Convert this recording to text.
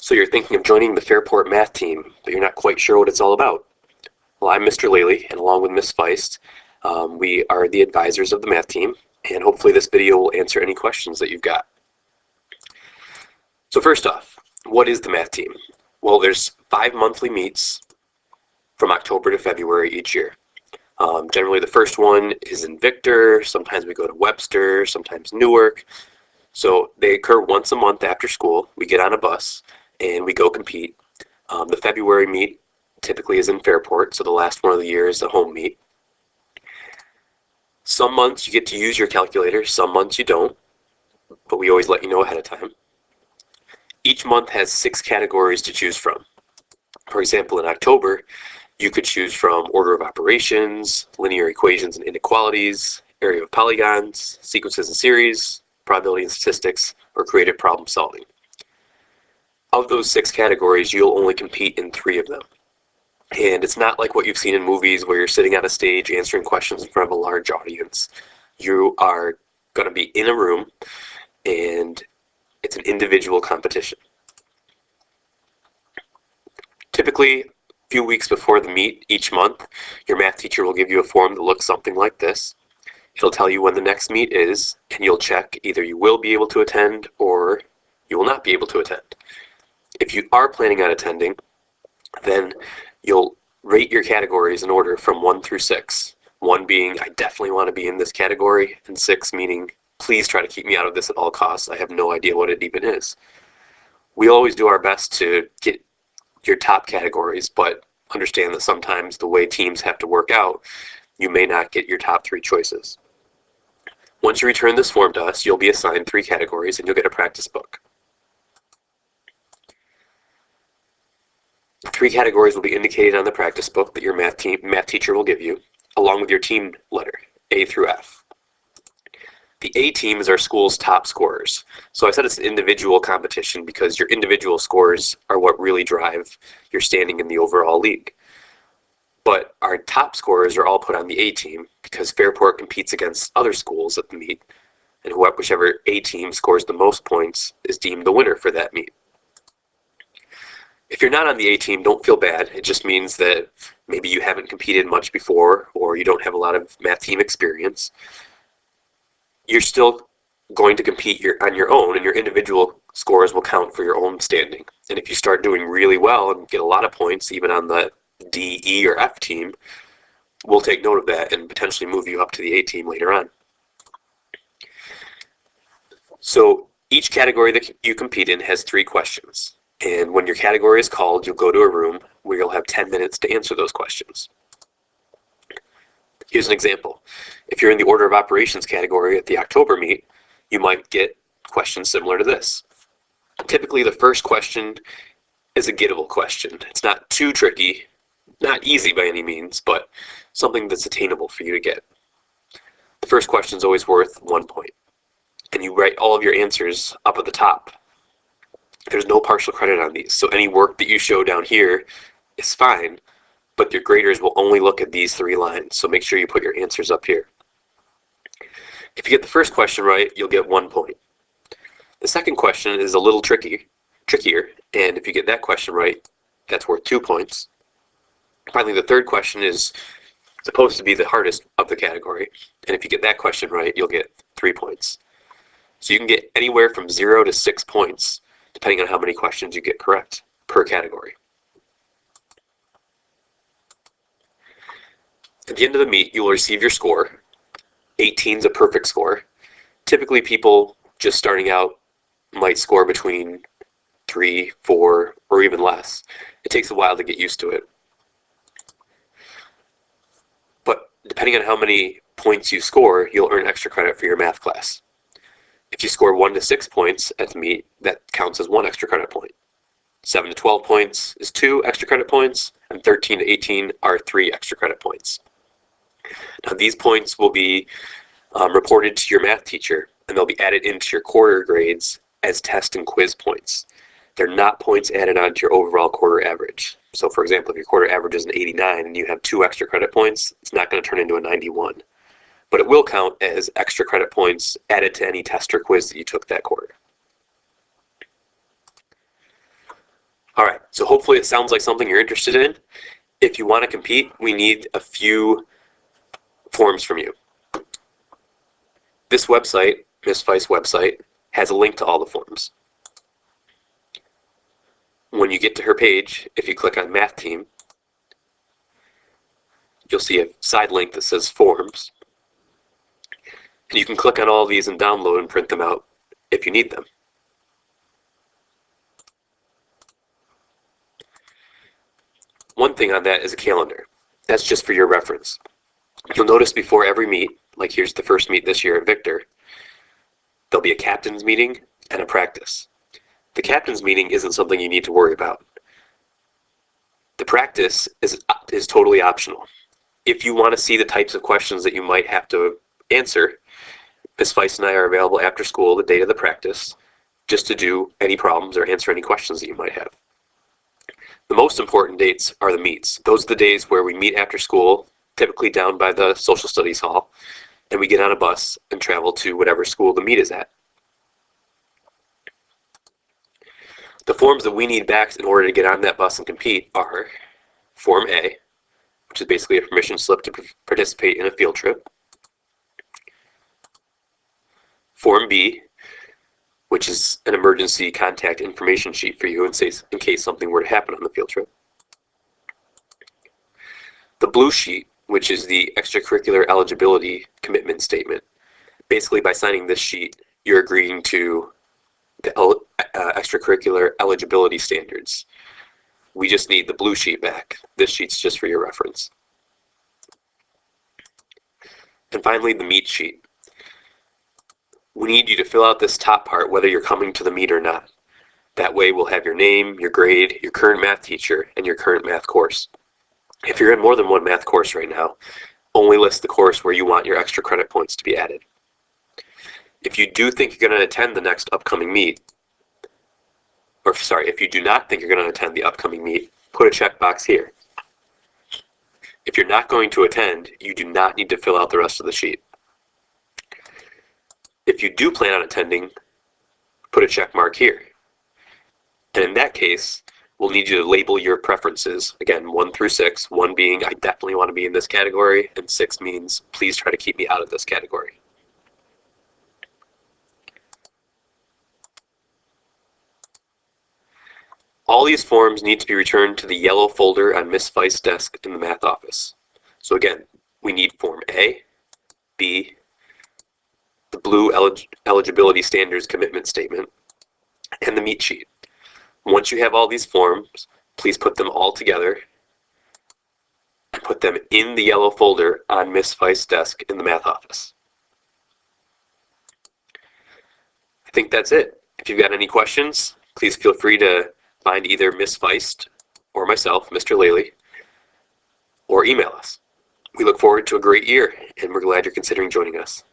So you're thinking of joining the Fairport math team, but you're not quite sure what it's all about. Well, I'm Mr. Laley, and along with Ms. Feist, we are the advisors of the math team, and hopefully this video will answer any questions that you've got. So first off, what is the math team? Well, there's 5 monthly meets from October to February each year. Generally the first one is in Victor, sometimes we go to Webster, sometimes Newark. So they occur once a month after school. We get on a bus and we go compete. The February meet typically is in Fairport, so the last one of the year is the home meet. Some months you get to use your calculator, some months you don't, but we always let you know ahead of time. Each month has 6 categories to choose from. For example, in October, you could choose from order of operations, linear equations and inequalities, area of polygons, sequences and series, probability and statistics, or creative problem solving. Of those 6 categories, you'll only compete in 3 of them. And it's not like what you've seen in movies where you're sitting on a stage answering questions in front of a large audience. You are going to be in a room, and it's an individual competition. Typically, a few weeks before the meet each month, your math teacher will give you a form that looks something like this. It'll tell you when the next meet is, and you'll check either you will be able to attend or you will not be able to attend. If you are planning on attending, then you'll rate your categories in order from 1 through 6. 1 being, I definitely want to be in this category, and 6 meaning, please try to keep me out of this at all costs. I have no idea what it even is. We always do our best to get your top categories, but understand that sometimes the way teams have to work out, you may not get your top 3 choices. Once you return this form to us, you'll be assigned 3 categories and you'll get a practice book. The 3 categories will be indicated on the practice book that your math teacher will give you, along with your team letter, A through F. The A team is our school's top scorers. So I said it's an individual competition because your individual scores are what really drive your standing in the overall league. But our top scorers are all put on the A team because Fairport competes against other schools at the meet, and whichever A team scores the most points is deemed the winner for that meet. If you're not on the A team, don't feel bad. It just means that maybe you haven't competed much before or you don't have a lot of math team experience. You're still going to compete on your own, and your individual scores will count for your own standing. And if you start doing really well and get a lot of points, even on the D, E, or F team, we'll take note of that and potentially move you up to the A team later on. So each category that you compete in has 3 questions. And when your category is called, you'll go to a room where you'll have 10 minutes to answer those questions. Here's an example. If you're in the order of operations category at the October meet, you might get questions similar to this. Typically, the first question is a gettable question. It's not too tricky, not easy by any means, but something that's attainable for you to get. The first question is always worth 1 point. And you write all of your answers up at the top. There's no partial credit on these, so any work that you show down here is fine, but your graders will only look at these 3 lines, so make sure you put your answers up here. If you get the first question right, you'll get 1 point. The second question is a little trickier, and if you get that question right, that's worth 2 points. Finally, the third question is supposed to be the hardest of the category, and if you get that question right, you'll get 3 points. So you can get anywhere from 0 to 6 points, depending on how many questions you get correct per category. At the end of the meet, you'll receive your score. 18 is a perfect score. Typically, people just starting out might score between 3, 4, or even less. It takes a while to get used to it. But depending on how many points you score, you'll earn extra credit for your math class. If you score 1 to 6 points at the meet, that counts as 1 extra credit point. 7 to 12 points is 2 extra credit points, and 13 to 18 are 3 extra credit points. Now these points will be reported to your math teacher, and they'll be added into your quarter grades as test and quiz points. They're not points added onto your overall quarter average. So for example, if your quarter average is an 89 and you have 2 extra credit points, it's not going to turn into a 91. But it will count as extra credit points added to any test or quiz that you took that quarter. So hopefully it sounds like something you're interested in. If you want to compete, we need a few forms from you. This website, Ms. Feist's website, has a link to all the forms. When you get to her page, if you click on Math Team, you'll see a side link that says Forms. And you can click on all of these and download and print them out if you need them. One thing on that is a calendar. That's just for your reference. You'll notice before every meet, like here's the first meet this year at Victor, there'll be a captain's meeting and a practice. The captain's meeting isn't something you need to worry about. The practice is totally optional. If you want to see the types of questions that you might have to answer, Ms. Feist and I are available after school the day of the practice just to do any problems or answer any questions that you might have. The most important dates are the meets. Those are the days where we meet after school, typically down by the social studies hall, and we get on a bus and travel to whatever school the meet is at. The forms that we need back in order to get on that bus and compete are Form A, which is basically a permission slip to participate in a field trip. Form B, which is an emergency contact information sheet for you in case something were to happen on the field trip. The blue sheet, which is the extracurricular eligibility commitment statement. Basically, by signing this sheet, you're agreeing to the extracurricular eligibility standards. We just need the blue sheet back. This sheet's just for your reference. And finally, the meet sheet. We need you to fill out this top part whether you're coming to the meet or not. That way we'll have your name, your grade, your current math teacher, and your current math course. If you're in more than one math course right now, only list the course where you want your extra credit points to be added. If you do think you're going to attend the next upcoming meet, if you do not think you're going to attend the upcoming meet, put a checkbox here. If you're not going to attend, you do not need to fill out the rest of the sheet. If you do plan on attending, put a check mark here. And in that case, we'll need you to label your preferences. Again, 1 through 6, 1 being I definitely want to be in this category, and 6 means please try to keep me out of this category. All these forms need to be returned to the yellow folder on Ms. Feist's desk in the math office. So again, we need Form A, B, the blue eligibility standards commitment statement, and the meet sheet. Once you have all these forms, please put them all together and put them in the yellow folder on Ms. Feist's desk in the math office. I think that's it. If you've got any questions, please feel free to find either Ms. Feist or myself, Mr. Laley, or email us. We look forward to a great year, and we're glad you're considering joining us.